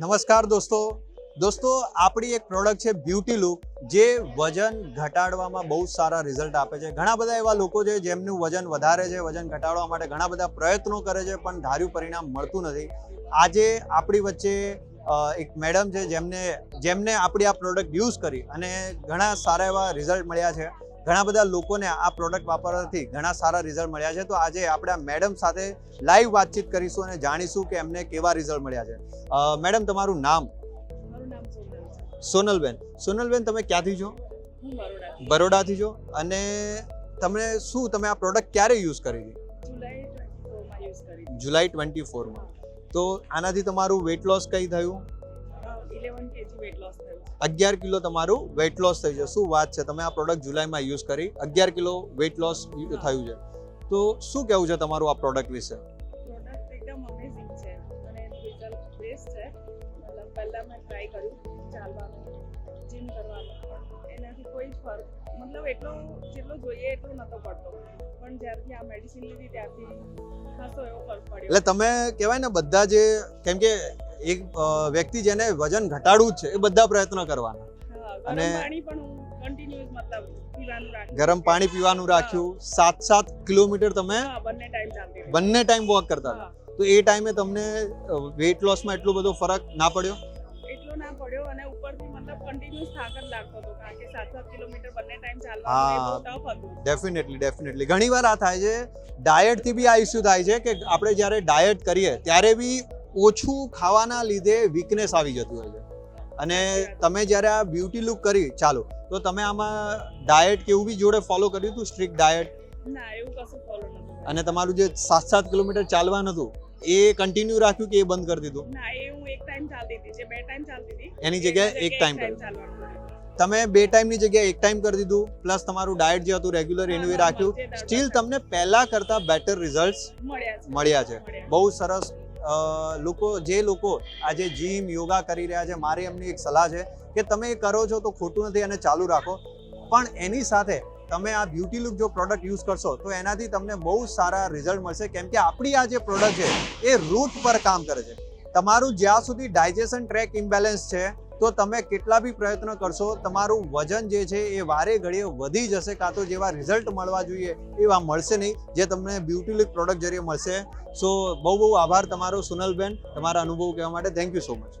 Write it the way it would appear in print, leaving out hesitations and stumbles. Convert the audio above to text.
નમસ્કાર દોસ્તો આપણી એક પ્રોડક્ટ છે બ્યુટી લુક જે વજન ઘટાડવામાં બહુ સારા રિઝલ્ટ આપે છે. ઘણા બધા એવા લોકો છે જેમનું વજન વધારે છે, વજન ઘટાડવા માટે ઘણા બધા પ્રયત્નો કરે છે પણ ધાર્યું પરિણામ મળતું નથી. આજે આપણી વચ્ચે એક મેડમ છે જેમને આપણી આ પ્રોડક્ટ યુઝ કરી અને ઘણા સારા એવા રિઝલ્ટ મળ્યા છે. ઘણા બધા લોકોને આ પ્રોડક્ટ વાપરવાથી ઘણા સારા રિઝલ્ટ મળ્યા છે. તો આજે આપણે આ મેડમ સાથે લાઈવ વાતચીત કરીશું અને જાણીશું કે એમને કેવા રિઝલ્ટ મળ્યા છે. મેડમ, તમારું નામ? મારું નામ સોનલ છે. સોનલબેન, તમે ક્યાંથી છો? હું બરોડાથી. બરોડાથી છો. અને તમે આ પ્રોડક્ટ ક્યારે યુઝ કરી હતી? જુલાઈ 24 માં યુઝ કરી. જુલાઈ 24માં. તો આનાથી તમારું વેટ લોસ કઈ થયું? 11 kg વેટ લોસ થયું. 11 કિલો તમારું વેટ લોસ થઈ છે. શું વાત છે! તમે આ પ્રોડક્ટ જુલાઈમાં યુઝ કરી, 11 કિલો વેટ લોસ થયું છે. તો શું કહેવું છે તમારું આ પ્રોડક્ટ વિશે? પ્રોડક્ટ એકદમ અમેઝિંગ છે અને રિઝલ્ટ બેસ્ટ છે. મતલબ પહેલા મેં ટ્રાય કર્યું ચાલવાનું, જીમ કરવાનું, એનાથી કોઈ જ ફરક મતલબ જેટલો જોઈએ એટલો નહોતો પડતો. પણ જ્યારથી આ મેડિસિન લીધી ત્યારથી ખાસો એવો ફરક પડ્યો. એટલે તમે કહેવાય ને, બધા જે કેમ કે એક વ્યક્તિ જેને વજન ઘટાડવું જ છે એ બધા પ્રયત્નો કરવાના. અને પાણી પણ હું કન્ટિન્યુઅસ મતલબ પીવાનું રાખ્યું. ગરમ પાણી પીવાનું રાખ્યું. 7 કિલોમીટર તમે બંને ટાઈમ ચાલતી હતી. બંને ટાઈમ વોક કરતા હતા. તો એ ટાઈમે તમને વેટ લોસમાં એટલો બધો ફરક ના પડ્યો? એટલો ના પડ્યો અને ઉપરથી મતલબ કન્ટિન્યુઅસ થાક જ લાગતો હતો કારણ કે 7 કિલોમીટર બંને ટાઈમ ચાલવાનું એ બહુ ટફ હતું. ડેફિનેટલી ઘણી વાર આ થાય છે. ડાયટથી બી આ ઇસ્યુ થાય છે કે આપણે જ્યારે ડાયટ કરીએ ત્યારે બી ઓછું ખાવાના લીધે વીકનેસ આવી જતી હોય છે. અને તમે જ્યારે આ બ્યુટી લુક કરી, ચાલો, તો તમે આમાં ડાયટ કેવું બી જોડે ફોલો કર્યું હતું? Strict diet? ના, એવું કશું ફોલો નહોતું. અને તમારું જે 7 કિલોમીટર ચાલવાનું હતું એ કન્ટિન્યુ રાખ્યું કે એ બંધ કરી દીધું? ના, એ હું એક ટાઈમ ચાલતી હતી, જે 2 ટાઈમ ચાલતી હતી એની જગ્યાએ એક ટાઈમ કરી. ચાલવાનું. તમે 2 ટાઈમની જગ્યાએ એક ટાઈમ કરી દીધું, પ્લસ તમારું ડાયટ જે હતું રેગ્યુલર એનું એ રાખ્યું. સ્ટીલ તમને પહેલા કરતા બેટર રિઝલ્ટ્સ મળ્યા છે. બહુ સરસ. જે લોકો આજે જીમ, યોગા કરી રહ્યા છે, મારી એમની એક સલાહ છે કે તમે એ કરો છો તો ખોટું નથી અને ચાલુ રાખો. પણ એની સાથે તમે આ બ્યુટી લુક જો પ્રોડક્ટ યુઝ કરશો તો એનાથી તમને બહુ સારા રિઝલ્ટ મળશે. કેમ કે આપણી આ જે પ્રોડક્ટ છે એ રૂટ પર કામ કરે છે. તમારું જ્યાં સુધી ડાયજેશન ટ્રેક ઇમ્બેલેન્સ છે તો તમે કેટલા બી પ્રયત્ન કરશો, તમારું વજન જે છે એ વારે ઘડીએ વધી જશે, કાં તો જેવા રિઝલ્ટ મળવા જોઈએ એવા મળશે નહીં જે તમને બ્યુટી લુક પ્રોડક્ટ જરીએ મળશે. સો બહુ આભાર તમારો સોનલબેન, તમારા અનુભવ કહેવા માટે. Thank you so much.